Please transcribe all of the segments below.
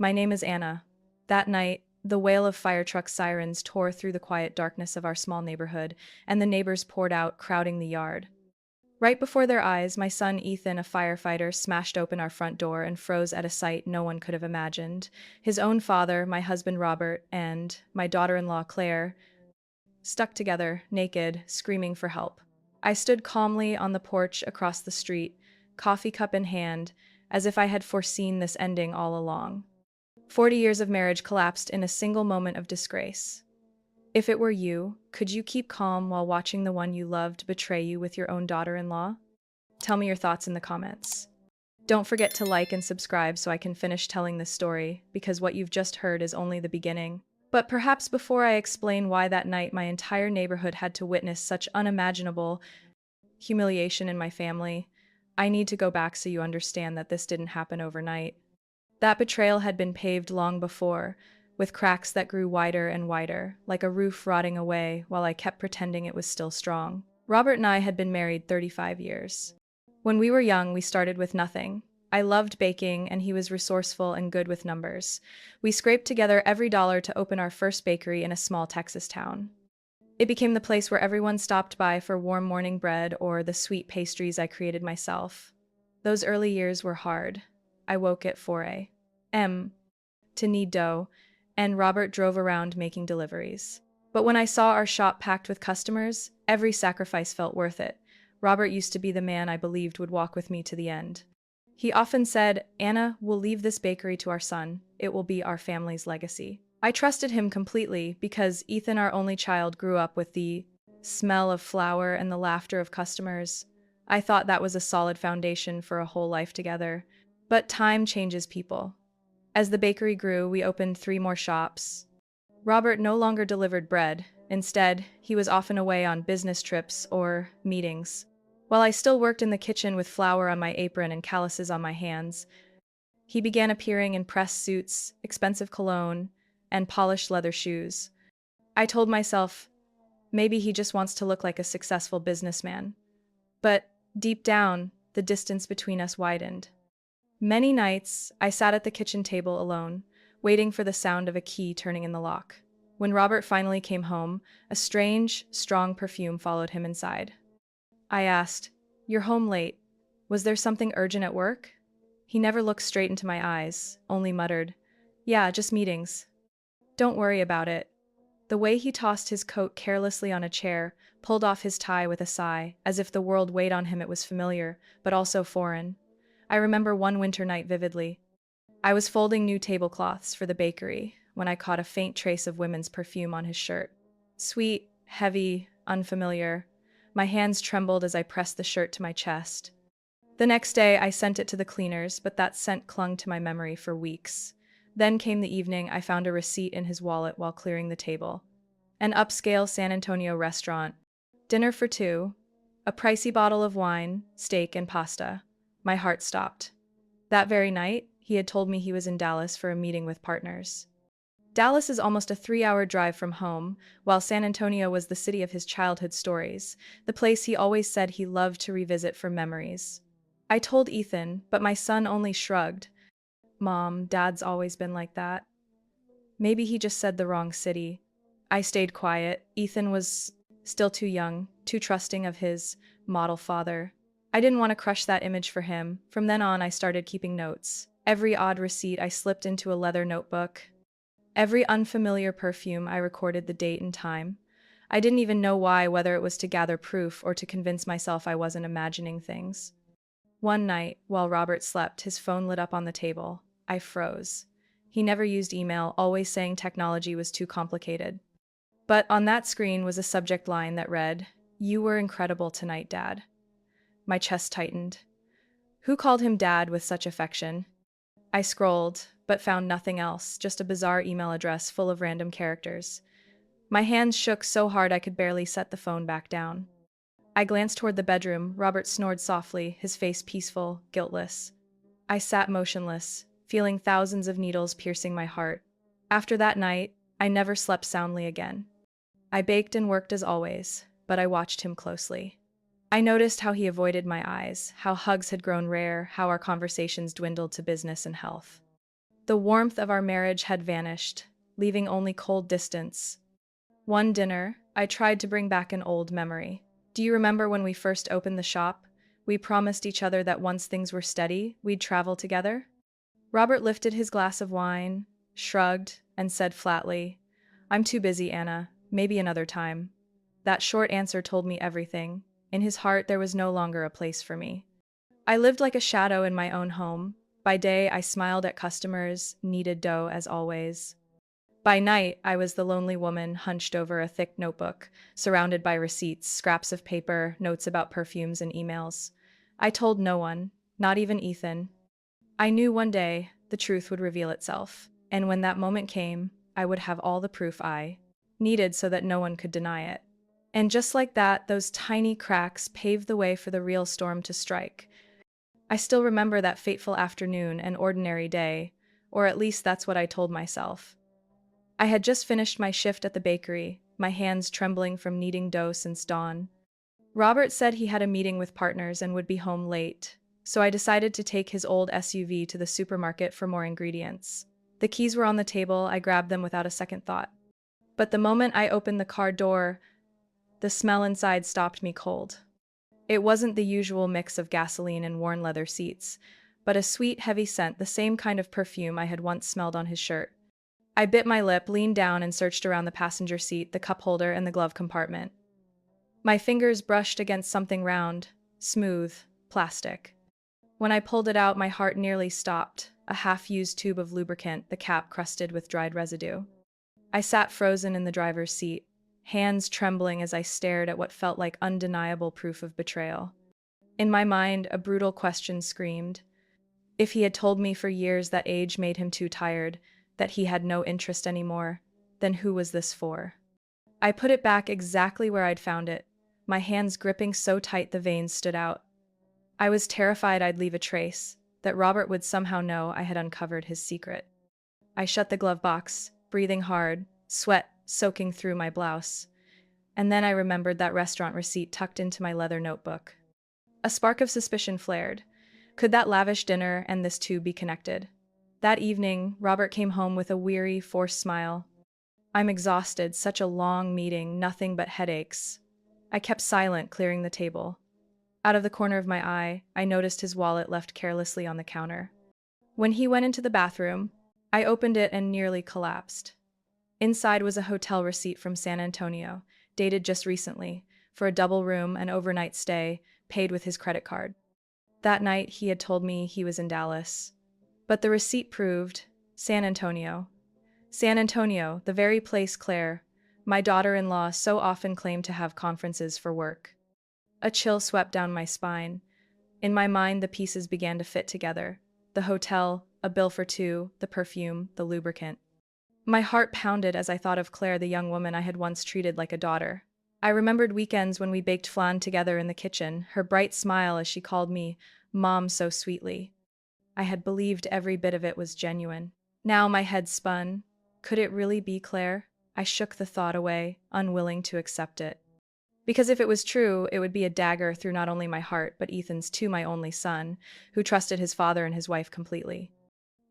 My name is Anna. That night, the wail of fire truck sirens tore through the quiet darkness of our small neighborhood, and the neighbors poured out, crowding the yard. Right before their eyes, my son Ethan, a firefighter, smashed open our front door and froze at a sight no one could have imagined. His own father, my husband Robert, and my daughter-in-law Claire, stuck together, naked, screaming for help. I stood calmly on the porch across the street, coffee cup in hand, as if I had foreseen this ending all along. 40 years of marriage collapsed in a single moment of disgrace. If it were you, could you keep calm while watching the one you loved betray you with your own daughter-in-law? Tell me your thoughts in the comments. Don't forget to like and subscribe so I can finish telling this story, because what you've just heard is only the beginning. But perhaps before I explain why that night my entire neighborhood had to witness such unimaginable humiliation in my family, I need to go back so you understand that this didn't happen overnight. That betrayal had been paved long before, with cracks that grew wider and wider, like a roof rotting away while I kept pretending it was still strong. Robert and I had been married 35 years. When we were young, we started with nothing. I loved baking, and he was resourceful and good with numbers. We scraped together every dollar to open our first bakery in a small Texas town. It became the place where everyone stopped by for warm morning bread or the sweet pastries I created myself. Those early years were hard. I woke at 4 a.m. to knead dough, and Robert drove around making deliveries. But when I saw our shop packed with customers, every sacrifice felt worth it. Robert used to be the man I believed would walk with me to the end. He often said, "Anna, we'll leave this bakery to our son. It will be our family's legacy." I trusted him completely because Ethan, our only child, grew up with the smell of flour and the laughter of customers. I thought that was a solid foundation for a whole life together. But time changes people. As the bakery grew, we opened 3 more shops. Robert no longer delivered bread. Instead, he was often away on business trips or meetings. While I still worked in the kitchen with flour on my apron and calluses on my hands, he began appearing in pressed suits, expensive cologne, and polished leather shoes. I told myself, maybe he just wants to look like a successful businessman. But deep down, the distance between us widened. Many nights, I sat at the kitchen table alone, waiting for the sound of a key turning in the lock. When Robert finally came home, a strange, strong perfume followed him inside. I asked, "You're home late. Was there something urgent at work?" He never looked straight into my eyes, only muttered, "Yeah, just meetings." "Don't worry about it." The way he tossed his coat carelessly on a chair, pulled off his tie with a sigh, as if the world weighed on him. It was familiar, but also foreign. I remember one winter night vividly. I was folding new tablecloths for the bakery when I caught a faint trace of women's perfume on his shirt. Sweet, heavy, unfamiliar. My hands trembled as I pressed the shirt to my chest. The next day, I sent it to the cleaners, but that scent clung to my memory for weeks. Then came the evening. I found a receipt in his wallet while clearing the table. An upscale San Antonio restaurant. Dinner for 2. A pricey bottle of wine, steak, and pasta. My heart stopped. That very night, he had told me he was in Dallas for a meeting with partners. Dallas is almost a 3-hour drive from home, while San Antonio was the city of his childhood stories, the place he always said he loved to revisit for memories. I told Ethan, but my son only shrugged. "Mom, Dad's always been like that." Maybe he just said the wrong city. I stayed quiet. Ethan was still too young, too trusting of his model father. I didn't want to crush that image for him. From then on, I started keeping notes. Every odd receipt I slipped into a leather notebook. Every unfamiliar perfume, I recorded the date and time. I didn't even know why, whether it was to gather proof or to convince myself I wasn't imagining things. One night, while Robert slept, his phone lit up on the table. I froze. He never used email, always saying technology was too complicated. But on that screen was a subject line that read, "You were incredible tonight, Dad." My chest tightened. Who called him Dad with such affection? I scrolled, but found nothing else, just a bizarre email address full of random characters. My hands shook so hard I could barely set the phone back down. I glanced toward the bedroom. Robert snored softly, his face peaceful, guiltless. I sat motionless, feeling thousands of needles piercing my heart. After that night, I never slept soundly again. I baked and worked as always, but I watched him closely. I noticed how he avoided my eyes, how hugs had grown rare, how our conversations dwindled to business and health. The warmth of our marriage had vanished, leaving only cold distance. One dinner, I tried to bring back an old memory. Do you remember when we first opened the shop? We promised each other that once things were steady, we'd travel together? Robert lifted his glass of wine, shrugged, and said flatly, "I'm too busy, Anna. Maybe another time." That short answer told me everything. In his heart, there was no longer a place for me. I lived like a shadow in my own home. By day, I smiled at customers, kneaded dough as always. By night, I was the lonely woman hunched over a thick notebook, surrounded by receipts, scraps of paper, notes about perfumes, and emails. I told no one, not even Ethan. I knew one day the truth would reveal itself, and when that moment came, I would have all the proof I needed so that no one could deny it. And just like that, those tiny cracks paved the way for the real storm to strike. I still remember that fateful afternoon, an ordinary day, or at least that's what I told myself. I had just finished my shift at the bakery, my hands trembling from kneading dough since dawn. Robert said he had a meeting with partners and would be home late, so I decided to take his old SUV to the supermarket for more ingredients. The keys were on the table, I grabbed them without a second thought. But the moment I opened the car door, the smell inside stopped me cold. It wasn't the usual mix of gasoline and worn leather seats, but a sweet, heavy scent, the same kind of perfume I had once smelled on his shirt. I bit my lip, leaned down, and searched around the passenger seat, the cup holder, and the glove compartment. My fingers brushed against something round, smooth, plastic. When I pulled it out, my heart nearly stopped, a half-used tube of lubricant, the cap crusted with dried residue. I sat frozen in the driver's seat, hands trembling as I stared at what felt like undeniable proof of betrayal. In my mind, a brutal question screamed. If he had told me for years that age made him too tired, that he had no interest anymore, then who was this for? I put it back exactly where I'd found it, my hands gripping so tight the veins stood out. I was terrified I'd leave a trace, that Robert would somehow know I had uncovered his secret. I shut the glove box, breathing hard, sweat soaking through my blouse. And then I remembered that restaurant receipt tucked into my leather notebook. A spark of suspicion flared. Could that lavish dinner and this too be connected? That evening, Robert came home with a weary, forced smile. "I'm exhausted, such a long meeting, nothing but headaches." I kept silent, clearing the table. Out of the corner of my eye, I noticed his wallet left carelessly on the counter. When he went into the bathroom, I opened it and nearly collapsed. Inside was a hotel receipt from San Antonio, dated just recently, for a double room and overnight stay, paid with his credit card. That night, he had told me he was in Dallas. But the receipt proved San Antonio. San Antonio, the very place Claire, my daughter-in-law, so often claimed to have conferences for work. A chill swept down my spine. In my mind, the pieces began to fit together. The hotel, a bill for two, the perfume, the lubricant. My heart pounded as I thought of Claire, the young woman I had once treated like a daughter. I remembered weekends when we baked flan together in the kitchen, her bright smile as she called me Mom so sweetly. I had believed every bit of it was genuine. Now my head spun. Could it really be Claire? I shook the thought away, unwilling to accept it. Because if it was true, it would be a dagger through not only my heart, but Ethan's too, my only son, who trusted his father and his wife completely.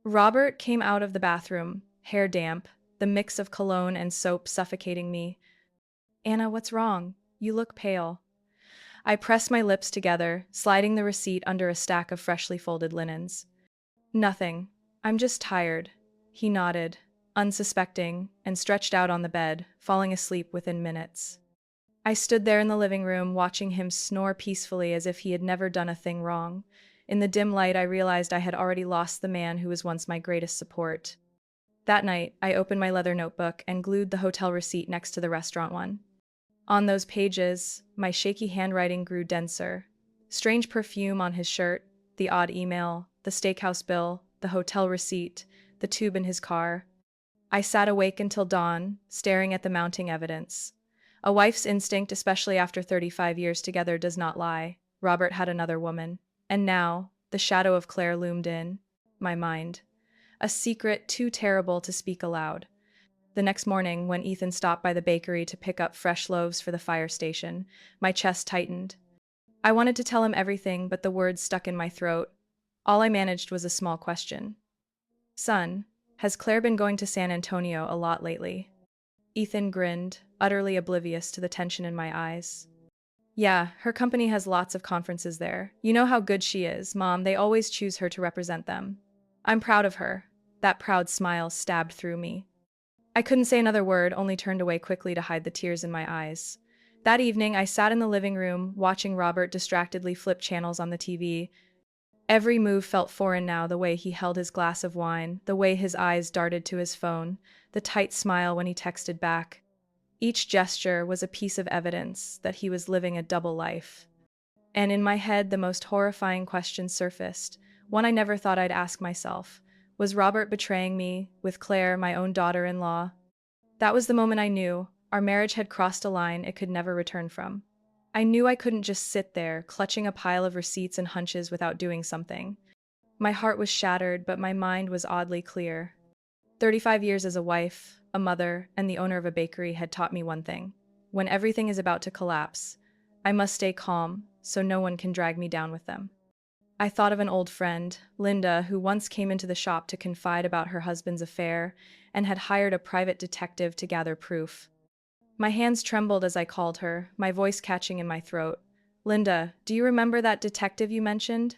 Robert came out of the bathroom, hair damp, the mix of cologne and soap suffocating me. "Anna, what's wrong? You look pale." I pressed my lips together, sliding the receipt under a stack of freshly folded linens. "Nothing. I'm just tired." He nodded, unsuspecting, and stretched out on the bed, falling asleep within minutes. I stood there in the living room, watching him snore peacefully as if he had never done a thing wrong. In the dim light, I realized I had already lost the man who was once my greatest support. That night, I opened my leather notebook and glued the hotel receipt next to the restaurant one. On those pages, my shaky handwriting grew denser. Strange perfume on his shirt, the odd email, the steakhouse bill, the hotel receipt, the tube in his car. I sat awake until dawn, staring at the mounting evidence. A wife's instinct, especially after 35 years together, does not lie. Robert had another woman. And now, the shadow of Claire loomed in my mind. A secret too terrible to speak aloud. The next morning, when Ethan stopped by the bakery to pick up fresh loaves for the fire station, my chest tightened. I wanted to tell him everything, but the words stuck in my throat. All I managed was a small question. Son, has Claire been going to San Antonio a lot lately? Ethan grinned, utterly oblivious to the tension in my eyes. Yeah, her company has lots of conferences there. You know how good she is, Mom. They always choose her to represent them. I'm proud of her. That proud smile stabbed through me. I couldn't say another word, only turned away quickly to hide the tears in my eyes. That evening, I sat in the living room, watching Robert distractedly flip channels on the TV. Every move felt foreign now, the way he held his glass of wine, the way his eyes darted to his phone, the tight smile when he texted back. Each gesture was a piece of evidence that he was living a double life. And in my head, the most horrifying question surfaced, one I never thought I'd ask myself. Was Robert betraying me, with Claire, my own daughter-in-law? That was the moment I knew our marriage had crossed a line it could never return from. I knew I couldn't just sit there, clutching a pile of receipts and hunches without doing something. My heart was shattered, but my mind was oddly clear. 35 years as a wife, a mother, and the owner of a bakery had taught me one thing. When everything is about to collapse, I must stay calm so no one can drag me down with them. I thought of an old friend, Linda, who once came into the shop to confide about her husband's affair and had hired a private detective to gather proof. My hands trembled as I called her, my voice catching in my throat. Linda, do you remember that detective you mentioned?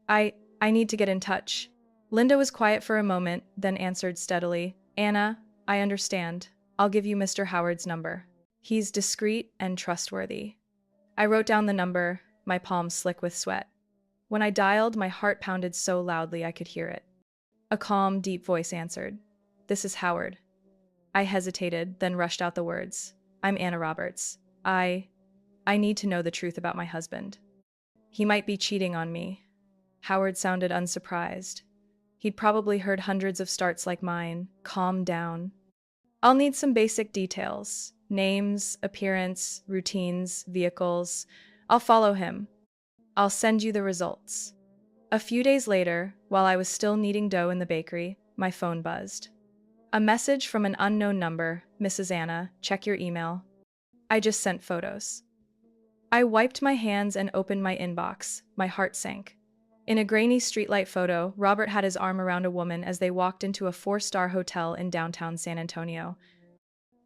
I need to get in touch. Linda was quiet for a moment, then answered steadily. Anna, I understand. I'll give you Mr. Howard's number. He's discreet and trustworthy. I wrote down the number, my palms slick with sweat. When I dialed, my heart pounded so loudly I could hear it. A calm, deep voice answered. This is Howard. I hesitated, then rushed out the words. I'm Anna Roberts. I need to know the truth about my husband. He might be cheating on me. Howard sounded unsurprised. He'd probably heard hundreds of starts like mine. Calm down. I'll need some basic details. Names, appearance, routines, vehicles. I'll follow him. I'll send you the results. A few days later, while I was still kneading dough in the bakery, my phone buzzed. A message from an unknown number. Mrs. Anna, check your email. I just sent photos. I wiped my hands and opened my inbox. My heart sank. In a grainy streetlight photo, Robert had his arm around a woman as they walked into a 4-star hotel in downtown San Antonio.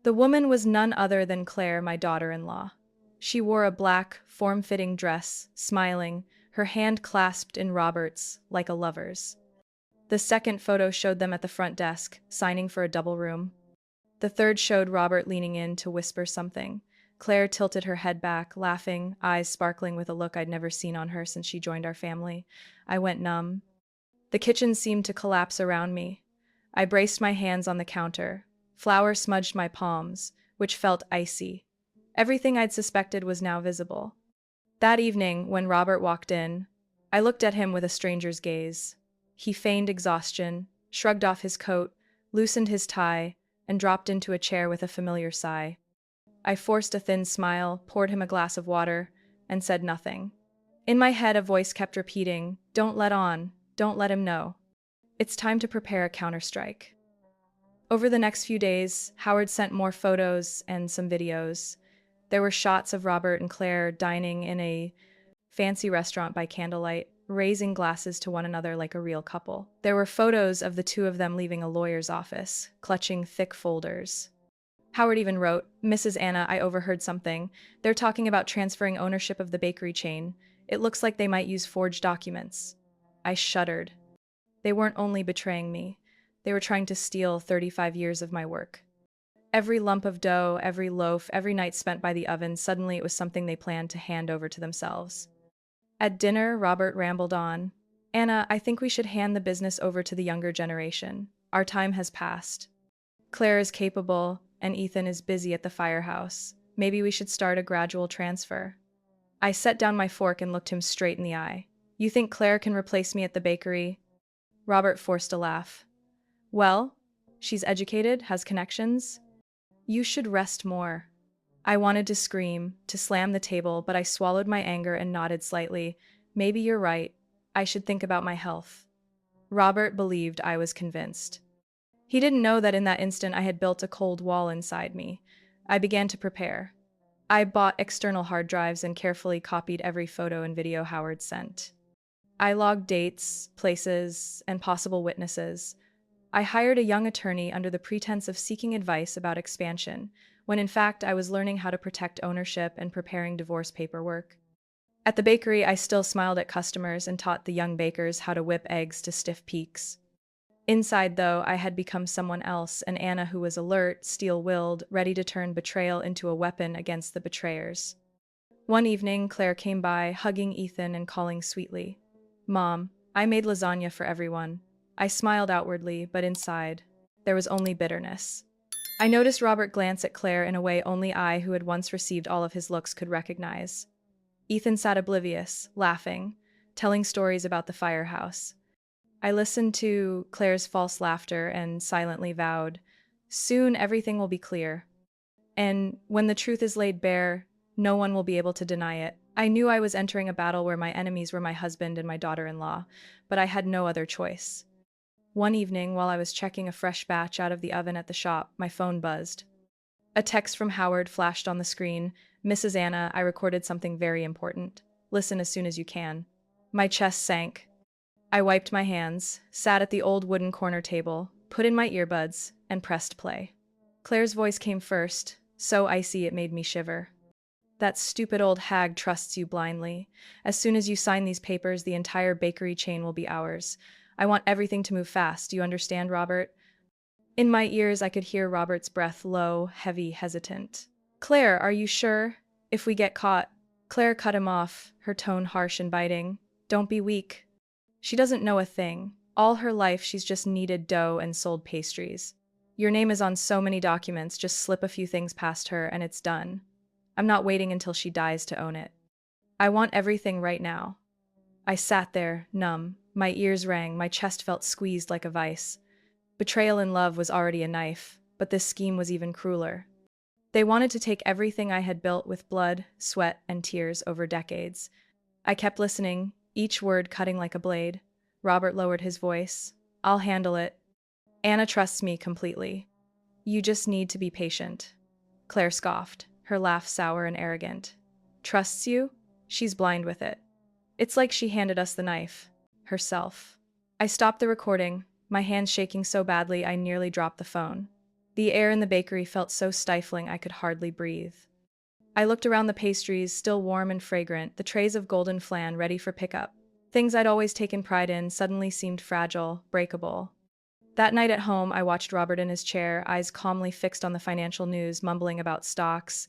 The woman was none other than Claire, my daughter-in-law. She wore a black, form-fitting dress, smiling, her hand clasped in Robert's, like a lover's. The second photo showed them at the front desk, signing for a double room. The third showed Robert leaning in to whisper something. Claire tilted her head back, laughing, eyes sparkling with a look I'd never seen on her since she joined our family. I went numb. The kitchen seemed to collapse around me. I braced my hands on the counter. Flour smudged my palms, which felt icy. Everything I'd suspected was now visible. That evening, when Robert walked in, I looked at him with a stranger's gaze. He feigned exhaustion, shrugged off his coat, loosened his tie, and dropped into a chair with a familiar sigh. I forced a thin smile, poured him a glass of water, and said nothing. In my head, a voice kept repeating, "Don't let on, don't let him know. It's time to prepare a counterstrike." Over the next few days, Howard sent more photos and some videos. There were shots of Robert and Claire dining in a fancy restaurant by candlelight, raising glasses to one another like a real couple. There were photos of the two of them leaving a lawyer's office, clutching thick folders. Howard even wrote, Mrs. Anna, I overheard something. They're talking about transferring ownership of the bakery chain. It looks like they might use forged documents. I shuddered. They weren't only betraying me. They were trying to steal 35 years of my work. Every lump of dough, every loaf, every night spent by the oven, suddenly it was something they planned to hand over to themselves. At dinner, Robert rambled on. Anna, I think we should hand the business over to the younger generation. Our time has passed. Claire is capable, and Ethan is busy at the firehouse. Maybe we should start a gradual transfer. I set down my fork and looked him straight in the eye. You think Claire can replace me at the bakery? Robert forced a laugh. Well, she's educated, has connections. You should rest more. I wanted to scream, to slam the table, but I swallowed my anger and nodded slightly. Maybe you're right. I should think about my health. Robert believed I was convinced. He didn't know that in that instant I had built a cold wall inside me. I began to prepare. I bought external hard drives and carefully copied every photo and video Howard sent. I logged dates, places, and possible witnesses. I hired a young attorney under the pretense of seeking advice about expansion, when in fact I was learning how to protect ownership and preparing divorce paperwork. At the bakery, I still smiled at customers and taught the young bakers how to whip eggs to stiff peaks. Inside, though, I had become someone else, an Anna who was alert, steel-willed, ready to turn betrayal into a weapon against the betrayers. One evening, Claire came by, hugging Ethan and calling sweetly, "Mom, I made lasagna for everyone." I smiled outwardly, but inside, there was only bitterness. I noticed Robert glance at Claire in a way only I, who had once received all of his looks, could recognize. Ethan sat oblivious, laughing, telling stories about the firehouse. I listened to Claire's false laughter and silently vowed, "Soon everything will be clear. And when the truth is laid bare, no one will be able to deny it." I knew I was entering a battle where my enemies were my husband and my daughter-in-law, but I had no other choice. One evening, while I was checking a fresh batch out of the oven at the shop, my phone buzzed. A text from Howard flashed on the screen. "Mrs. Anna, I recorded something very important. Listen as soon as you can." My chest sank. I wiped my hands, sat at the old wooden corner table, put in my earbuds, and pressed play. Claire's voice came first, so icy it made me shiver. "That stupid old hag trusts you blindly. As soon as you sign these papers, the entire bakery chain will be ours. I want everything to move fast. Do you understand, Robert?" In my ears, I could hear Robert's breath, low, heavy, hesitant. "Claire, are you sure? If we get caught—" Claire cut him off, her tone harsh and biting. "Don't be weak. She doesn't know a thing. All her life, she's just kneaded dough and sold pastries. Your name is on so many documents, just slip a few things past her and it's done. I'm not waiting until she dies to own it. I want everything right now." I sat there, numb. My ears rang, my chest felt squeezed like a vice. Betrayal in love was already a knife, but this scheme was even crueler. They wanted to take everything I had built with blood, sweat, and tears over decades. I kept listening, each word cutting like a blade. Robert lowered his voice. "I'll handle it. Anna trusts me completely. You just need to be patient." Claire scoffed, her laugh sour and arrogant. "Trusts you? She's blind with it. It's like she handed us the knife. Herself." I stopped the recording, my hands shaking so badly I nearly dropped the phone. The air in the bakery felt so stifling I could hardly breathe. I looked around the pastries, still warm and fragrant, the trays of golden flan ready for pickup. Things I'd always taken pride in suddenly seemed fragile, breakable. That night at home, I watched Robert in his chair, eyes calmly fixed on the financial news, mumbling about stocks.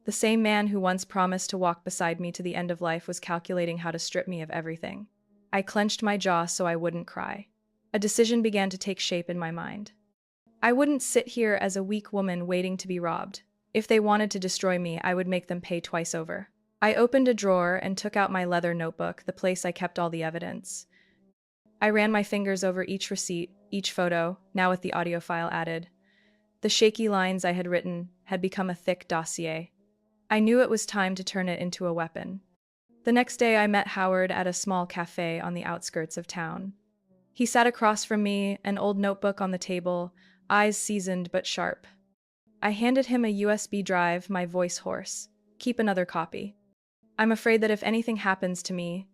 The same man who once promised to walk beside me to the end of life was calculating how to strip me of everything. I clenched my jaw so I wouldn't cry. A decision began to take shape in my mind. I wouldn't sit here as a weak woman waiting to be robbed. If they wanted to destroy me, I would make them pay twice over. I opened a drawer and took out my leather notebook, the place I kept all the evidence. I ran my fingers over each receipt, each photo, now with the audio file added. The shaky lines I had written had become a thick dossier. I knew it was time to turn it into a weapon. The next day I met Howard at a small cafe on the outskirts of town. He sat across from me, an old notebook on the table, eyes seasoned but sharp. I handed him a USB drive, my voice hoarse. "Keep another copy. I'm afraid that if anything happens to me,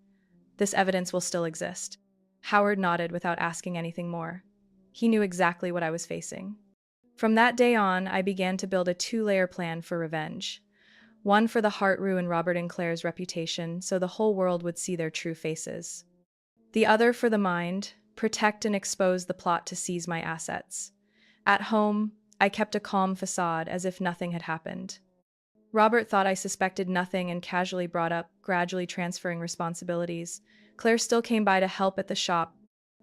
this evidence will still exist." Howard nodded without asking anything more. He knew exactly what I was facing. From that day on, I began to build a two-layer plan for revenge. One for the heart ruin Robert and Claire's reputation, so the whole world would see their true faces. The other for the mind, protect and expose the plot to seize my assets. At home, I kept a calm facade as if nothing had happened. Robert thought I suspected nothing and casually brought up, gradually transferring responsibilities. Claire still came by to help at the shop,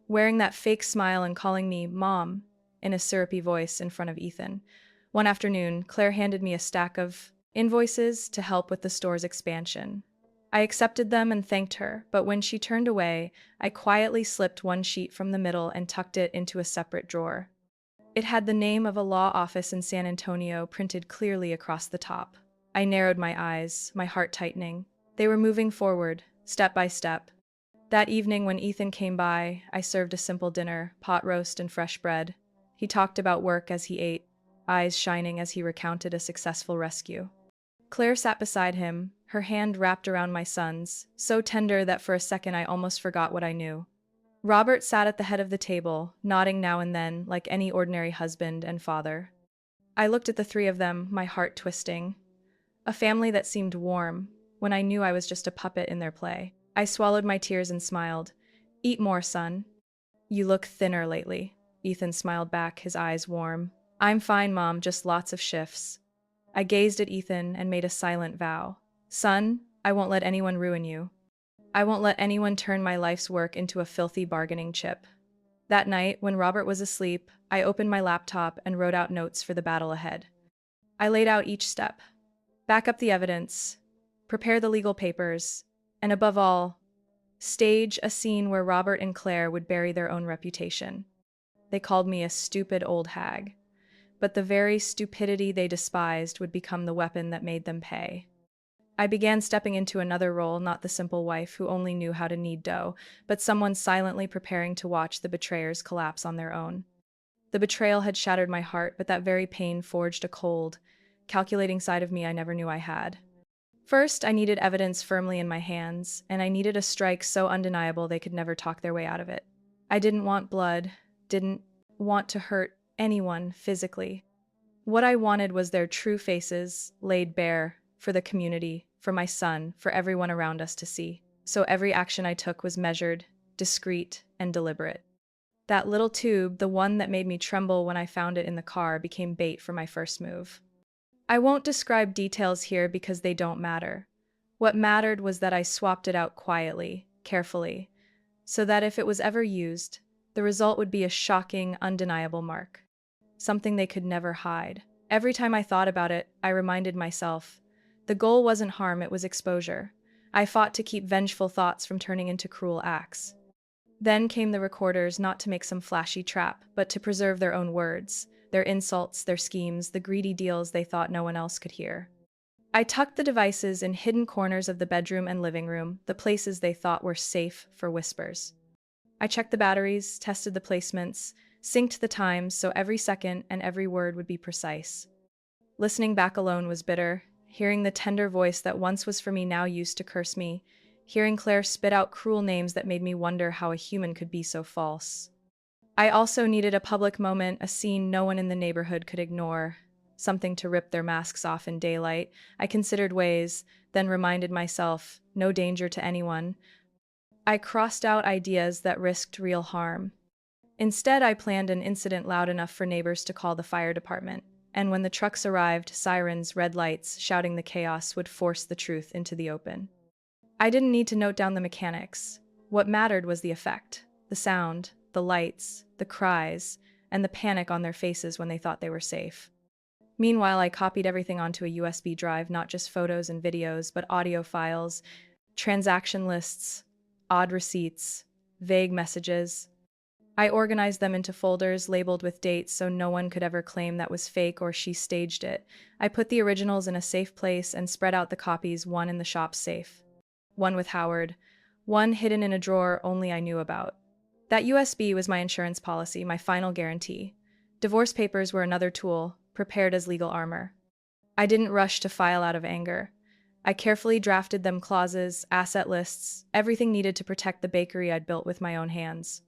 wearing that fake smile and calling me Mom in a syrupy voice in front of Ethan. One afternoon, Claire handed me a stack of invoices to help with the store's expansion. I accepted them and thanked her, but when she turned away, I quietly slipped one sheet from the middle and tucked it into a separate drawer. It had the name of a law office in San Antonio printed clearly across the top. I narrowed my eyes, my heart tightening. They were moving forward, step by step. That evening when Ethan came by, I served a simple dinner, pot roast and fresh bread. He talked about work as he ate, eyes shining as he recounted a successful rescue. Claire sat beside him, her hand wrapped around my son's, so tender that for a second I almost forgot what I knew. Robert sat at the head of the table, nodding now and then like any ordinary husband and father. I looked at the three of them, my heart twisting. A family that seemed warm, when I knew I was just a puppet in their play. I swallowed my tears and smiled. "Eat more, son. You look thinner lately." Ethan smiled back, his eyes warm. "I'm fine, Mom, just lots of shifts." I gazed at Ethan and made a silent vow. "Son, I won't let anyone ruin you. I won't let anyone turn my life's work into a filthy bargaining chip." That night, when Robert was asleep, I opened my laptop and wrote out notes for the battle ahead. I laid out each step. Back up the evidence, prepare the legal papers, and above all, stage a scene where Robert and Claire would bury their own reputation. They called me a stupid old hag, but the very stupidity they despised would become the weapon that made them pay. I began stepping into another role, not the simple wife who only knew how to knead dough, but someone silently preparing to watch the betrayers collapse on their own. The betrayal had shattered my heart, but that very pain forged a cold, calculating side of me I never knew I had. First, I needed evidence firmly in my hands, and I needed a strike so undeniable they could never talk their way out of it. I didn't want blood, didn't want to hurt anyone physically. What I wanted was their true faces laid bare for the community, for my son, for everyone around us to see. So every action I took was measured, discreet, and deliberate. That little tube, the one that made me tremble when I found it in the car, became bait for my first move. I won't describe details here because they don't matter. What mattered was that I swapped it out quietly, carefully, so that if it was ever used, the result would be a shocking, undeniable mark. Something they could never hide. Every time I thought about it, I reminded myself, the goal wasn't harm, it was exposure. I fought to keep vengeful thoughts from turning into cruel acts. Then came the recorders, not to make some flashy trap, but to preserve their own words, their insults, their schemes, the greedy deals they thought no one else could hear. I tucked the devices in hidden corners of the bedroom and living room, the places they thought were safe for whispers. I checked the batteries, tested the placements, synced the times so every second and every word would be precise. Listening back alone was bitter, hearing the tender voice that once was for me now used to curse me, hearing Claire spit out cruel names that made me wonder how a human could be so false. I also needed a public moment, a scene no one in the neighborhood could ignore, something to rip their masks off in daylight. I considered ways, then reminded myself, no danger to anyone. I crossed out ideas that risked real harm. Instead, I planned an incident loud enough for neighbors to call the fire department, and when the trucks arrived, sirens, red lights, shouting the chaos would force the truth into the open. I didn't need to note down the mechanics. What mattered was the effect, the sound, the lights, the cries, and the panic on their faces when they thought they were safe. Meanwhile, I copied everything onto a USB drive, not just photos and videos, but audio files, transaction lists, odd receipts, vague messages. I organized them into folders labeled with dates so no one could ever claim that was fake or she staged it. I put the originals in a safe place and spread out the copies, one in the shop's safe, one with Howard, one hidden in a drawer only I knew about. That USB was my insurance policy, my final guarantee. Divorce papers were another tool, prepared as legal armor. I didn't rush to file out of anger. I carefully drafted them, clauses, asset lists, everything needed to protect the bakery I'd built with my own hands.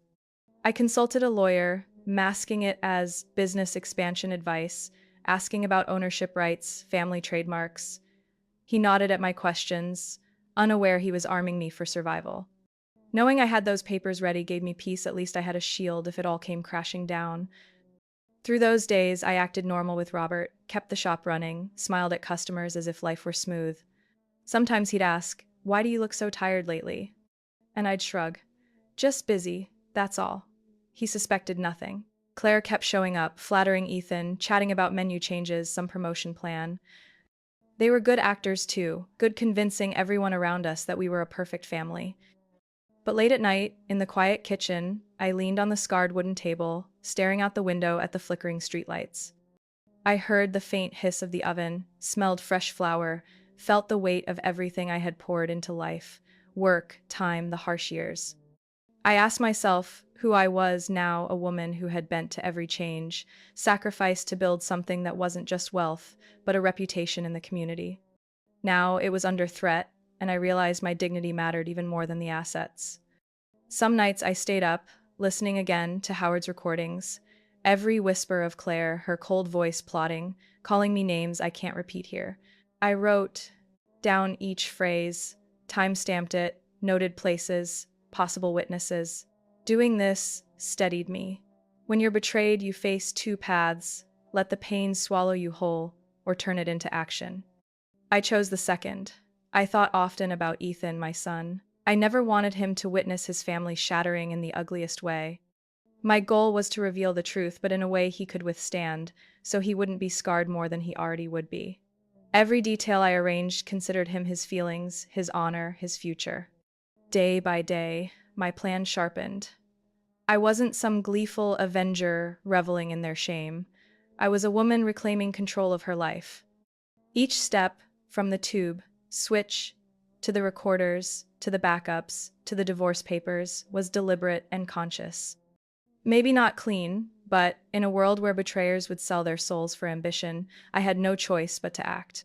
I consulted a lawyer, masking it as business expansion advice, asking about ownership rights, family trademarks. He nodded at my questions, unaware he was arming me for survival. Knowing I had those papers ready gave me peace. At least I had a shield if it all came crashing down. Through those days, I acted normal with Robert, kept the shop running, smiled at customers as if life were smooth. Sometimes he'd ask, "Why do you look so tired lately?" And I'd shrug. "Just busy, that's all." He suspected nothing. Claire kept showing up, flattering Ethan, chatting about menu changes, some promotion plan. They were good actors too, good convincing everyone around us that we were a perfect family. But late at night, in the quiet kitchen, I leaned on the scarred wooden table, staring out the window at the flickering streetlights. I heard the faint hiss of the oven, smelled fresh flour, felt the weight of everything I had poured into life, work, time, the harsh years. I asked myself who I was now, a woman who had bent to every change, sacrificed to build something that wasn't just wealth, but a reputation in the community. Now it was under threat, and I realized my dignity mattered even more than the assets. Some nights I stayed up, listening again to Howard's recordings, every whisper of Claire, her cold voice plotting, calling me names I can't repeat here. I wrote down each phrase, time-stamped it, noted places, possible witnesses. Doing this steadied me. When you're betrayed, you face two paths: let the pain swallow you whole, or turn it into action. I chose the second. I thought often about Ethan, my son. I never wanted him to witness his family shattering in the ugliest way. My goal was to reveal the truth, but in a way he could withstand, so he wouldn't be scarred more than he already would be. Every detail I arranged considered him, his feelings, his honor, his future. Day by day, my plan sharpened. I wasn't some gleeful avenger reveling in their shame. I was a woman reclaiming control of her life. Each step, from the tube, switch, to the recorders, to the backups, to the divorce papers, was deliberate and conscious. Maybe not clean, but in a world where betrayers would sell their souls for ambition, I had no choice but to act.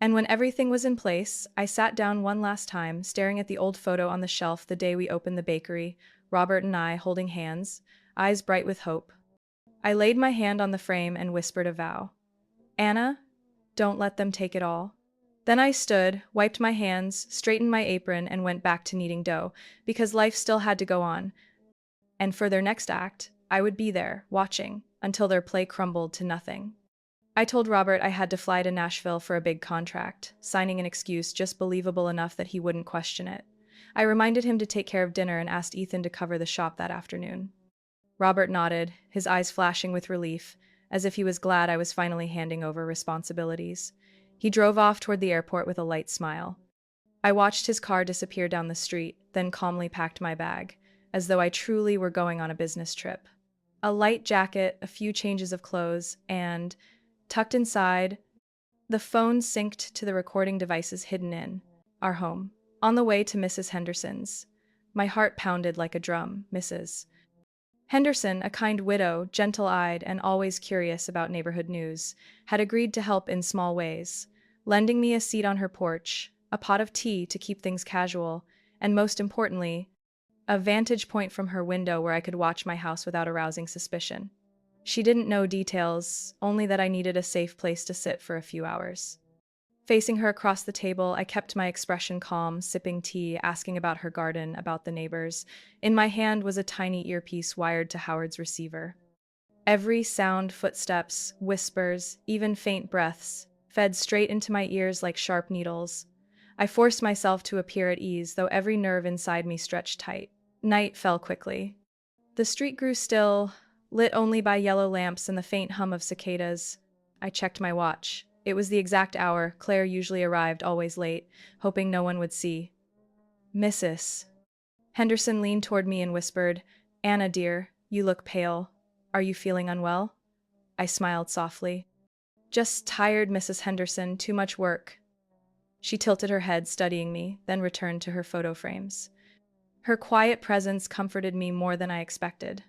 And when everything was in place, I sat down one last time, staring at the old photo on the shelf the day we opened the bakery, Robert and I holding hands, eyes bright with hope. I laid my hand on the frame and whispered a vow. Anna, don't let them take it all. Then I stood, wiped my hands, straightened my apron, and went back to kneading dough, because life still had to go on. And for their next act, I would be there, watching, until their play crumbled to nothing. I told Robert I had to fly to Nashville for a big contract, signing an excuse just believable enough that he wouldn't question it. I reminded him to take care of dinner and asked Ethan to cover the shop that afternoon. Robert nodded, his eyes flashing with relief, as if he was glad I was finally handing over responsibilities. He drove off toward the airport with a light smile. I watched his car disappear down the street, then calmly packed my bag, as though I truly were going on a business trip. A light jacket, a few changes of clothes, and, tucked inside, the phone synced to the recording devices hidden in our home. On the way to Mrs. Henderson's. My heart pounded like a drum. Mrs. Henderson, a kind widow, gentle-eyed and always curious about neighborhood news, had agreed to help in small ways, lending me a seat on her porch, a pot of tea to keep things casual, and most importantly, a vantage point from her window where I could watch my house without arousing suspicion. She didn't know details, only that I needed a safe place to sit for a few hours. Facing her across the table, I kept my expression calm, sipping tea, asking about her garden, about the neighbors. In my hand was a tiny earpiece wired to Howard's receiver. Every sound, footsteps, whispers, even faint breaths, fed straight into my ears like sharp needles. I forced myself to appear at ease, though every nerve inside me stretched tight. Night fell quickly. The street grew still, lit only by yellow lamps and the faint hum of cicadas. I checked my watch. It was the exact hour. Claire usually arrived, always late, hoping no one would see. Mrs. Henderson leaned toward me and whispered, Anna, dear, you look pale. Are you feeling unwell? I smiled softly. Just tired, Mrs. Henderson, too much work. She tilted her head, studying me, then returned to her photo frames. Her quiet presence comforted me more than I expected.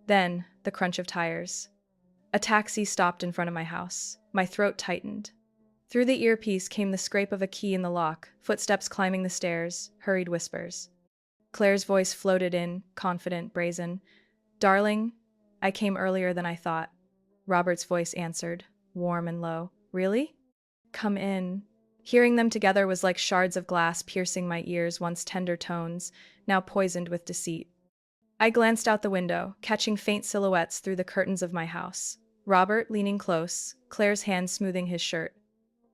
Then, the crunch of tires. A taxi stopped in front of my house. My throat tightened. Through the earpiece came the scrape of a key in the lock, footsteps climbing the stairs, hurried whispers. Claire's voice floated in, confident, brazen. Darling, I came earlier than I thought. Robert's voice answered, warm and low. Really? Come in. Hearing them together was like shards of glass piercing my ears, once tender tones, now poisoned with deceit. I glanced out the window, catching faint silhouettes through the curtains of my house. Robert leaning close, Claire's hand smoothing his shirt.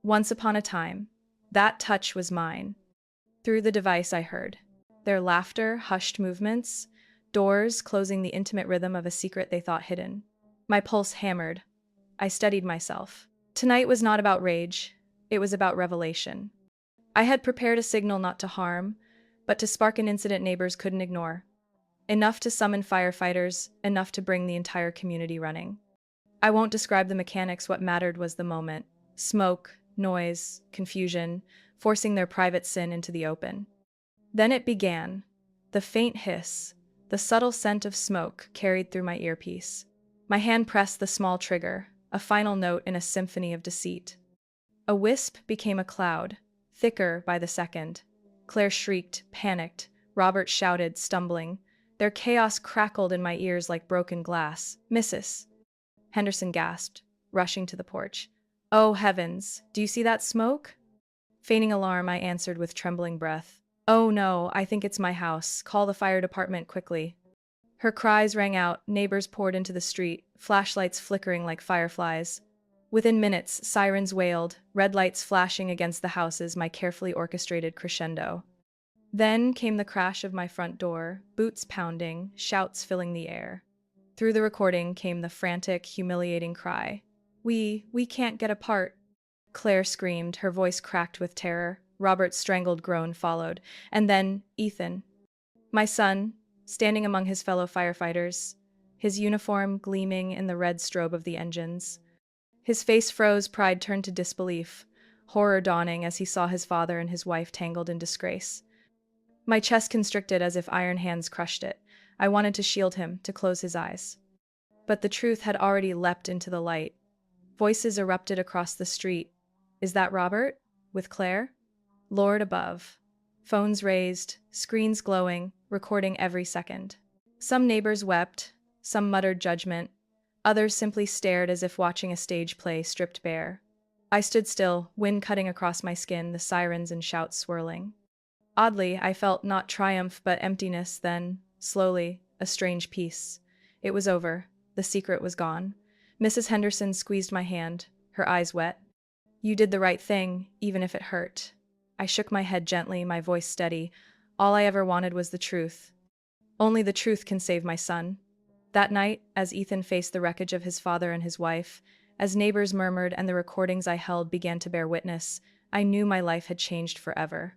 Once upon a time, that touch was mine. Through the device I heard their laughter, hushed movements, doors closing the intimate rhythm of a secret they thought hidden. My pulse hammered. I steadied myself. Tonight was not about rage. It was about revelation. I had prepared a signal not to harm, but to spark an incident neighbors couldn't ignore. Enough to summon firefighters, enough to bring the entire community running. I won't describe the mechanics, what mattered was the moment. Smoke, noise, confusion, forcing their private sin into the open. Then it began. The faint hiss, the subtle scent of smoke carried through my earpiece. My hand pressed the small trigger, a final note in a symphony of deceit. A wisp became a cloud, thicker by the second. Claire shrieked, panicked. Robert shouted, stumbling. Their chaos crackled in my ears like broken glass. Mrs. Henderson gasped, rushing to the porch. Oh, heavens, do you see that smoke? Feigning alarm, I answered with trembling breath. Oh no, I think it's my house. Call the fire department quickly. Her cries rang out, neighbors poured into the street, flashlights flickering like fireflies. Within minutes, sirens wailed, red lights flashing against the houses, my carefully orchestrated crescendo. Then came the crash of my front door, boots pounding, shouts filling the air. Through the recording came the frantic, humiliating cry. We can't get apart. Claire screamed, her voice cracked with terror. Robert's strangled groan followed. And then Ethan, my son, standing among his fellow firefighters, his uniform gleaming in the red strobe of the engines. His face froze, pride turned to disbelief, horror dawning as he saw his father and his wife tangled in disgrace. My chest constricted as if iron hands crushed it. I wanted to shield him, to close his eyes. But the truth had already leapt into the light. Voices erupted across the street. Is that Robert? With Claire? Lord above. Phones raised, screens glowing, recording every second. Some neighbors wept, some muttered judgment, others simply stared as if watching a stage play stripped bare. I stood still, wind cutting across my skin, the sirens and shouts swirling. Oddly, I felt not triumph but emptiness then, slowly, a strange peace. It was over. The secret was gone. Mrs. Henderson squeezed my hand, her eyes wet. You did the right thing, even if it hurt. I shook my head gently, my voice steady. All I ever wanted was the truth. Only the truth can save my son. That night, as Ethan faced the wreckage of his father and his wife, as neighbors murmured and the recordings I held began to bear witness, I knew my life had changed forever.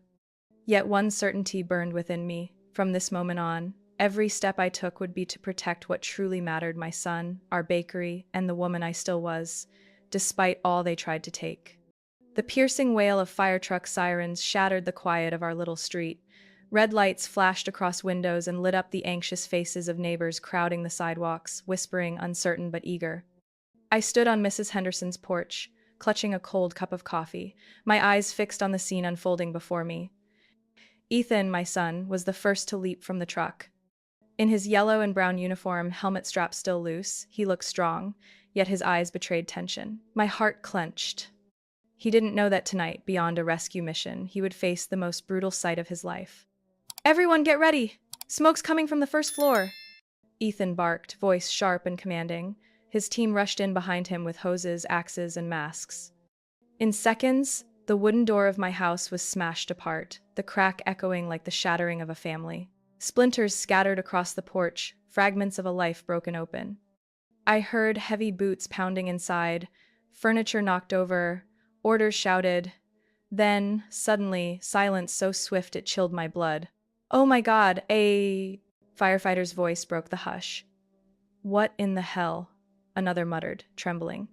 Yet one certainty burned within me. From this moment on, every step I took would be to protect what truly mattered, my son, our bakery, and the woman I still was, despite all they tried to take. The piercing wail of fire truck sirens shattered the quiet of our little street. Red lights flashed across windows and lit up the anxious faces of neighbors crowding the sidewalks, whispering, uncertain but eager. I stood on Mrs. Henderson's porch, clutching a cold cup of coffee, my eyes fixed on the scene unfolding before me. Ethan, my son, was the first to leap from the truck. In his yellow and brown uniform, helmet strap still loose, he looked strong, yet his eyes betrayed tension. My heart clenched. He didn't know that tonight, beyond a rescue mission, he would face the most brutal sight of his life. Everyone get ready! Smoke's coming from the first floor! Ethan barked, voice sharp and commanding. His team rushed in behind him with hoses, axes, and masks. In seconds, the wooden door of my house was smashed apart, the crack echoing like the shattering of a family. Splinters scattered across the porch, fragments of a life broken open. I heard heavy boots pounding inside, furniture knocked over, orders shouted. Then, suddenly, silence so swift it chilled my blood. Oh my God, a firefighter's voice broke the hush. What in the hell? Another muttered, trembling.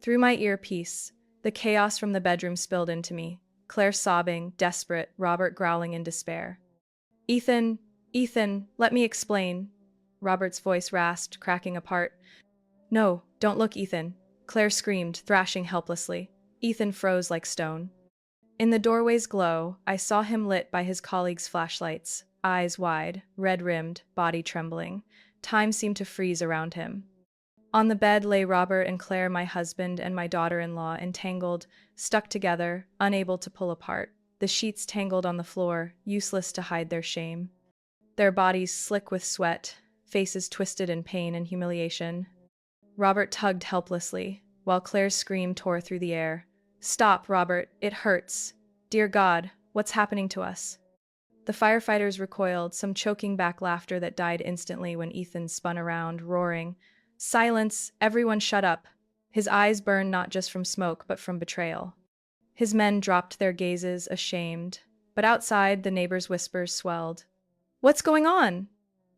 Through my earpiece, the chaos from the bedroom spilled into me. Claire sobbing, desperate, Robert growling in despair. Ethan, let me explain. Robert's voice rasped, cracking apart. No, don't look, Ethan. Claire screamed, thrashing helplessly. Ethan froze like stone. In the doorway's glow, I saw him lit by his colleagues' flashlights, eyes wide, red-rimmed, body trembling. Time seemed to freeze around him. On the bed lay Robert and Claire, my husband and my daughter-in-law, entangled, stuck together, unable to pull apart. The sheets tangled on the floor, useless to hide their shame. Their bodies slick with sweat, faces twisted in pain and humiliation. Robert tugged helplessly, while Claire's scream tore through the air. Stop, Robert, it hurts. Dear God, what's happening to us? The firefighters recoiled, some choking back laughter that died instantly when Ethan spun around, roaring. Silence, everyone shut up. His eyes burned not just from smoke, but from betrayal. His men dropped their gazes, ashamed. But outside, the neighbors' whispers swelled. What's going on?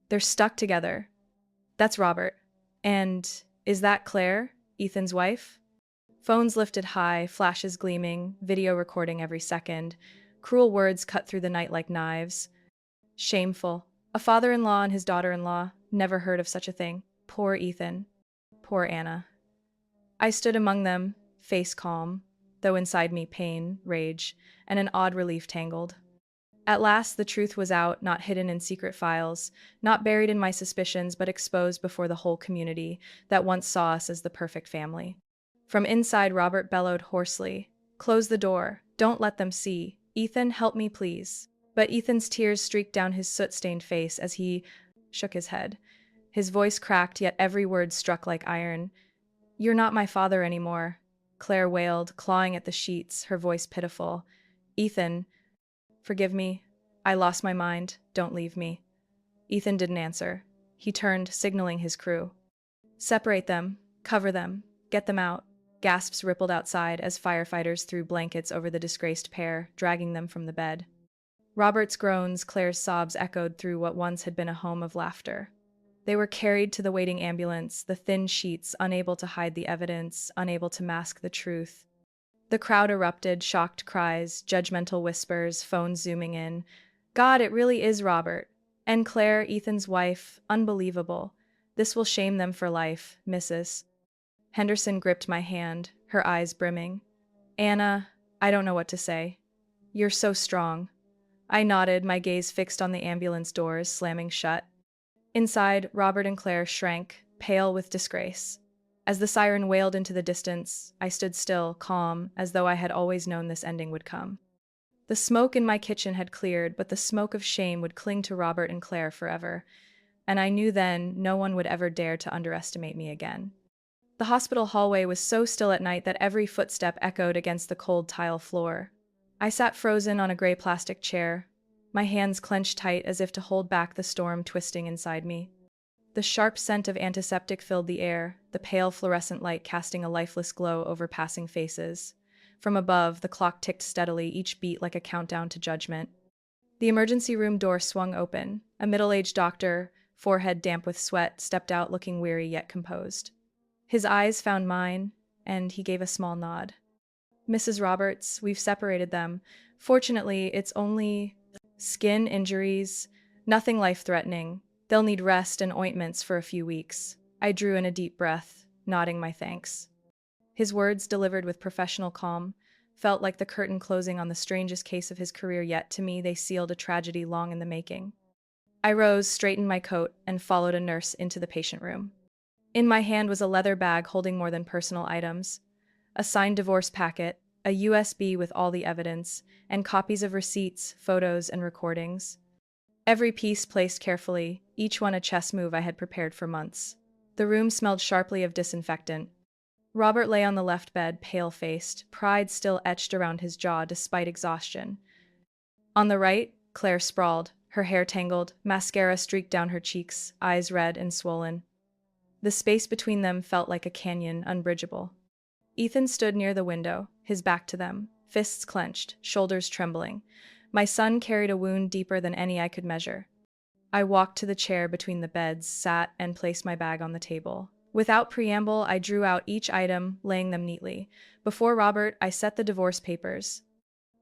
They're stuck together. That's Robert. And is that Claire, Ethan's wife? Phones lifted high, flashes gleaming, video recording every second. Cruel words cut through the night like knives. Shameful. A father-in-law and his daughter-in-law, never heard of such a thing. Poor Ethan. Poor Anna. I stood among them, face calm, though inside me pain, rage, and an odd relief tangled. At last, the truth was out, not hidden in secret files, not buried in my suspicions, but exposed before the whole community that once saw us as the perfect family. From inside, Robert bellowed hoarsely, "Close the door. Don't let them see. Ethan, help me, please." But Ethan's tears streaked down his soot-stained face as he shook his head. His voice cracked, yet every word struck like iron. "You're not my father anymore," Claire wailed, clawing at the sheets, her voice pitiful. "Ethan, forgive me. I lost my mind. Don't leave me." Ethan didn't answer. He turned, signaling his crew. "Separate them. Cover them. Get them out." Gasps rippled outside as firefighters threw blankets over the disgraced pair, dragging them from the bed. Robert's groans, Claire's sobs echoed through what once had been a home of laughter. They were carried to the waiting ambulance, the thin sheets unable to hide the evidence, unable to mask the truth. The crowd erupted, shocked cries, judgmental whispers, phones zooming in. "God, it really is Robert. And Claire, Ethan's wife, unbelievable. This will shame them for life, Mrs." Henderson gripped my hand, her eyes brimming. "Anna, I don't know what to say. You're so strong." I nodded, my gaze fixed on the ambulance doors, slamming shut. Inside, Robert and Claire shrank, pale with disgrace. As the siren wailed into the distance, I stood still, calm, as though I had always known this ending would come. The smoke in my kitchen had cleared, but the smoke of shame would cling to Robert and Claire forever, and I knew then no one would ever dare to underestimate me again. The hospital hallway was so still at night that every footstep echoed against the cold tile floor. I sat frozen on a gray plastic chair, my hands clenched tight as if to hold back the storm twisting inside me. The sharp scent of antiseptic filled the air, the pale fluorescent light casting a lifeless glow over passing faces. From above, the clock ticked steadily, each beat like a countdown to judgment. The emergency room door swung open. A middle-aged doctor, forehead damp with sweat, stepped out looking weary yet composed. His eyes found mine, and he gave a small nod. "Mrs. Roberts, we've separated them. Fortunately, it's only skin injuries, nothing life-threatening. They'll need rest and ointments for a few weeks." I drew in a deep breath, nodding my thanks. His words, delivered with professional calm, felt like the curtain closing on the strangest case of his career, yet to me they sealed a tragedy long in the making. I rose, straightened my coat, and followed a nurse into the patient room. In my hand was a leather bag holding more than personal items. A signed divorce packet, a USB with all the evidence, and copies of receipts, photos, and recordings. Every piece placed carefully, each one a chess move I had prepared for months. The room smelled sharply of disinfectant. Robert lay on the left bed, pale-faced, pride still etched around his jaw despite exhaustion. On the right, Claire sprawled, her hair tangled, mascara streaked down her cheeks, eyes red and swollen. The space between them felt like a canyon, unbridgeable. Ethan stood near the window, his back to them, fists clenched, shoulders trembling. My son carried a wound deeper than any I could measure. I walked to the chair between the beds, sat, and placed my bag on the table. Without preamble, I drew out each item, laying them neatly. Before Robert, I set the divorce papers.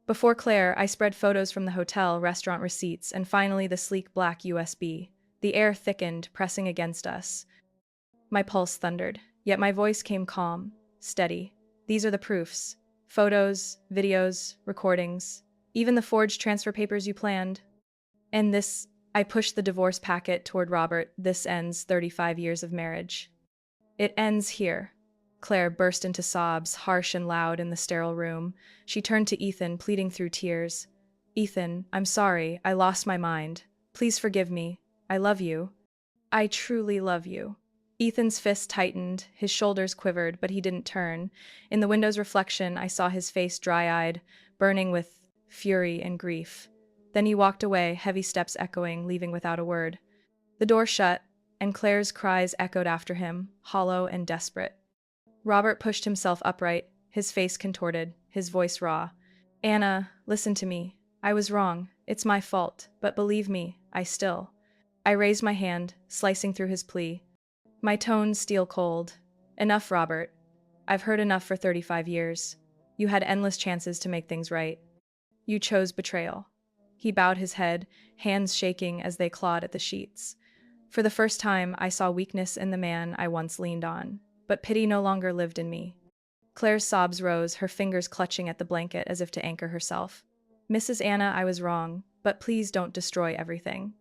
Before Claire, I spread photos from the hotel, restaurant receipts, and finally the sleek black USB. The air thickened, pressing against us. My pulse thundered, yet my voice came calm, steady. "These are the proofs. Photos, videos, recordings, even the forged transfer papers you planned. And this," I pushed the divorce packet toward Robert, "this ends 35 years of marriage. It ends here." Claire burst into sobs, harsh and loud in the sterile room. She turned to Ethan, pleading through tears. "Ethan, I'm sorry. I lost my mind. Please forgive me. I love you. I truly love you." Ethan's fist tightened, his shoulders quivered, but he didn't turn. In the window's reflection, I saw his face dry-eyed, burning with fury and grief. Then he walked away, heavy steps echoing, leaving without a word. The door shut, and Claire's cries echoed after him, hollow and desperate. Robert pushed himself upright, his face contorted, his voice raw. "Anna, listen to me. I was wrong. It's my fault. But believe me, I raised my hand, slicing through his plea. My tone steel cold. "Enough, Robert. I've heard enough for 35 years. You had endless chances to make things right. You chose betrayal." He bowed his head, hands shaking as they clawed at the sheets. For the first time, I saw weakness in the man I once leaned on, but pity no longer lived in me. Claire's sobs rose, her fingers clutching at the blanket as if to anchor herself. "Mrs. Anna, I was wrong. but please don't destroy everything.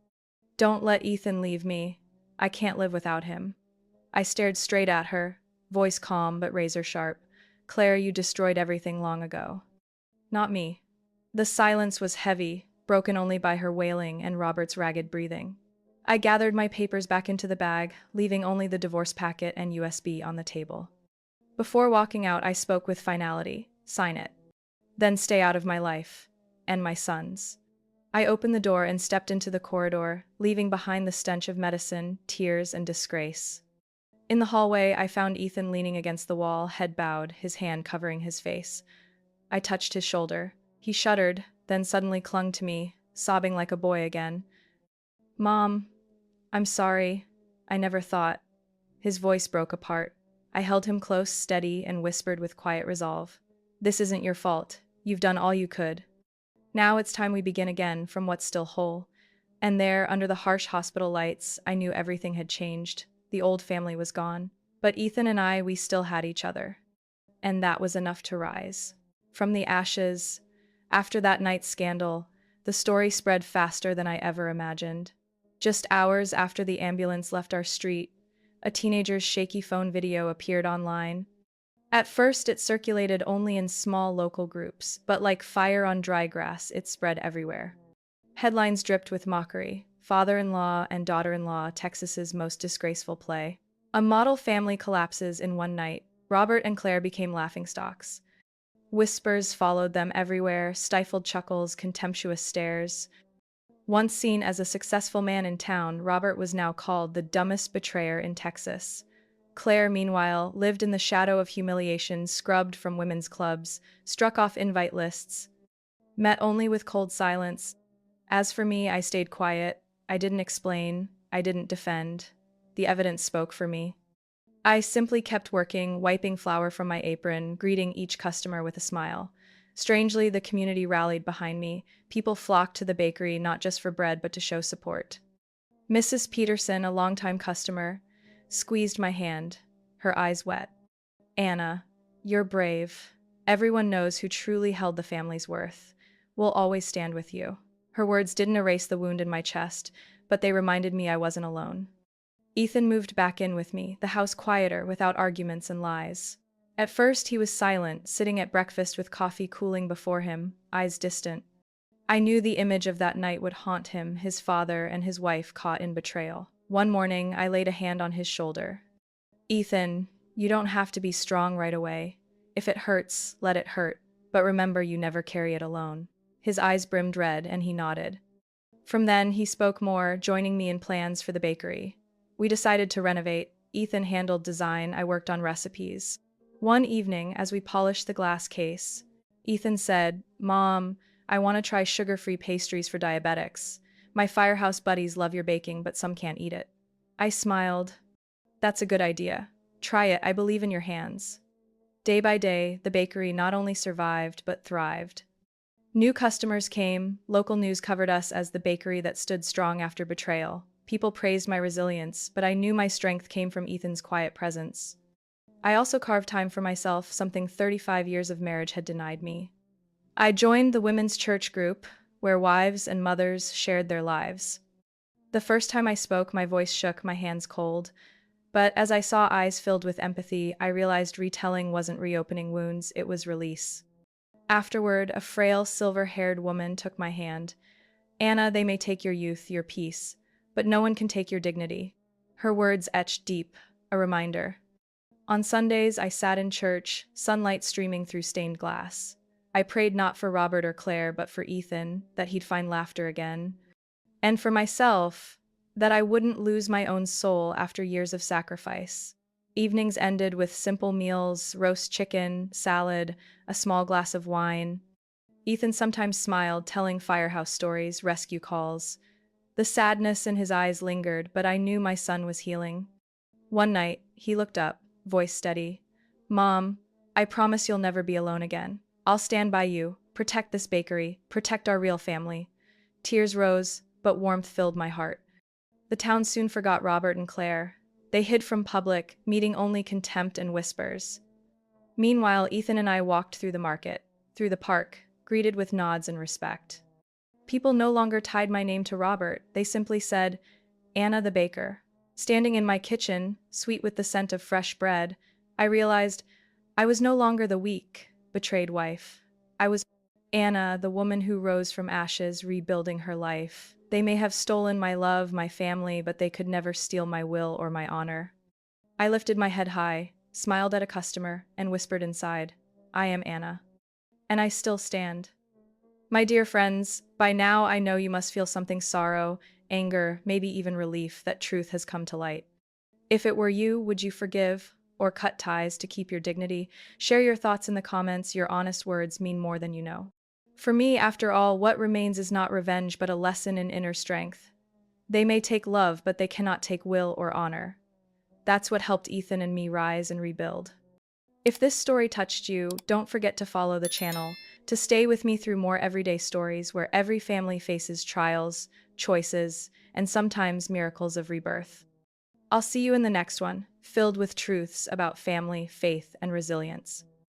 Don't let Ethan leave me. I can't live without him." I stared straight at her, voice calm but razor sharp. "Claire, you destroyed everything long ago." "Not me." The silence was heavy, broken only by her wailing and Robert's ragged breathing. I gathered my papers back into the bag, leaving only the divorce packet and USB on the table. Before walking out, I spoke with finality. "Sign it. Then stay out of my life. And my son's." I opened the door and stepped into the corridor, leaving behind the stench of medicine, tears, and disgrace. In the hallway, I found Ethan leaning against the wall, head bowed, his hand covering his face. I touched his shoulder. He shuddered, then suddenly clung to me, sobbing like a boy again. "Mom, I'm sorry. I never thought." His voice broke apart. I held him close, steady, and whispered with quiet resolve. "This isn't your fault. You've done all you could. Now it's time we begin again from what's still whole." And there, under the harsh hospital lights, I knew everything had changed. The old family was gone. But Ethan and I, we still had each other. And that was enough to rise. From the ashes, after that night's scandal, the story spread faster than I ever imagined. Just hours after the ambulance left our street, a teenager's shaky phone video appeared online. At first, it circulated only in small local groups, but like fire on dry grass, it spread everywhere. Headlines dripped with mockery. "Father-in-law and daughter-in-law, Texas's most disgraceful play." "A model family collapses in one night." Robert and Claire became laughingstocks. Whispers followed them everywhere, stifled chuckles, contemptuous stares. Once seen as a successful man in town, Robert was now called the dumbest betrayer in Texas. Claire, meanwhile, lived in the shadow of humiliation, scrubbed from women's clubs, struck off invite lists, met only with cold silence. As for me, I stayed quiet. I didn't explain. I didn't defend. The evidence spoke for me. I simply kept working, wiping flour from my apron, greeting each customer with a smile. Strangely, the community rallied behind me. People flocked to the bakery not just for bread but to show support. Mrs. Peterson, a longtime customer, squeezed my hand, her eyes wet. "Anna, you're brave. Everyone knows who truly held the family's worth. We'll always stand with you." Her words didn't erase the wound in my chest, but they reminded me I wasn't alone. Ethan moved back in with me, the house quieter, without arguments and lies. At first, he was silent, sitting at breakfast with coffee cooling before him, eyes distant. I knew the image of that night would haunt him, his father and his wife caught in betrayal. One morning, I laid a hand on his shoulder. "Ethan, you don't have to be strong right away. If it hurts, let it hurt. But remember, you never carry it alone." His eyes brimmed red, and he nodded. From then, he spoke more, joining me in plans for the bakery. We decided to renovate. Ethan handled design, I worked on recipes. One evening, as we polished the glass case, Ethan said, "Mom, I want to try sugar-free pastries for diabetics. My firehouse buddies love your baking, but some can't eat it." I smiled. "That's a good idea. Try it, I believe in your hands." Day by day, the bakery not only survived, but thrived. New customers came, local news covered us as the bakery that stood strong after betrayal. People praised my resilience, but I knew my strength came from Ethan's quiet presence. I also carved time for myself, something 35 years of marriage had denied me. I joined the women's church group, where wives and mothers shared their lives. The first time I spoke, my voice shook, my hands cold. But as I saw eyes filled with empathy, I realized retelling wasn't reopening wounds, it was release. Afterward, a frail, silver-haired woman took my hand. "Anna, they may take your youth, your peace, but no one can take your dignity." Her words etched deep, a reminder. On Sundays, I sat in church, sunlight streaming through stained glass. I prayed not for Robert or Claire, but for Ethan, that he'd find laughter again. And for myself, that I wouldn't lose my own soul after years of sacrifice. Evenings ended with simple meals, roast chicken, salad, a small glass of wine. Ethan sometimes smiled, telling firehouse stories, rescue calls. The sadness in his eyes lingered, but I knew my son was healing. One night, he looked up, voice steady. "Mom, I promise you'll never be alone again. I'll stand by you, protect this bakery, protect our real family." Tears rose, but warmth filled my heart. The town soon forgot Robert and Claire. They hid from public, meeting only contempt and whispers. Meanwhile, Ethan and I walked through the market, through the park, greeted with nods and respect. People no longer tied my name to Robert, they simply said, Anna the baker. Standing in my kitchen, sweet with the scent of fresh bread, I realized I was no longer the weak, betrayed wife. I was Anna, the woman who rose from ashes, rebuilding her life. They may have stolen my love, my family, but they could never steal my will or my honor. I lifted my head high, smiled at a customer, and whispered inside, I am Anna. And I still stand. My dear friends, by now I know you must feel something sorrow, anger, maybe even relief that truth has come to light. If it were you, would you forgive or cut ties to keep your dignity? Share your thoughts in the comments. Your honest words mean more than you know. For me, after all, what remains is not revenge but a lesson in inner strength. They may take love, but they cannot take will or honor. That's what helped Ethan and me rise and rebuild. If this story touched you, don't forget to follow the channel to stay with me through more everyday stories where every family faces trials, choices, and sometimes miracles of rebirth. I'll see you in the next one, filled with truths about family, faith, and resilience.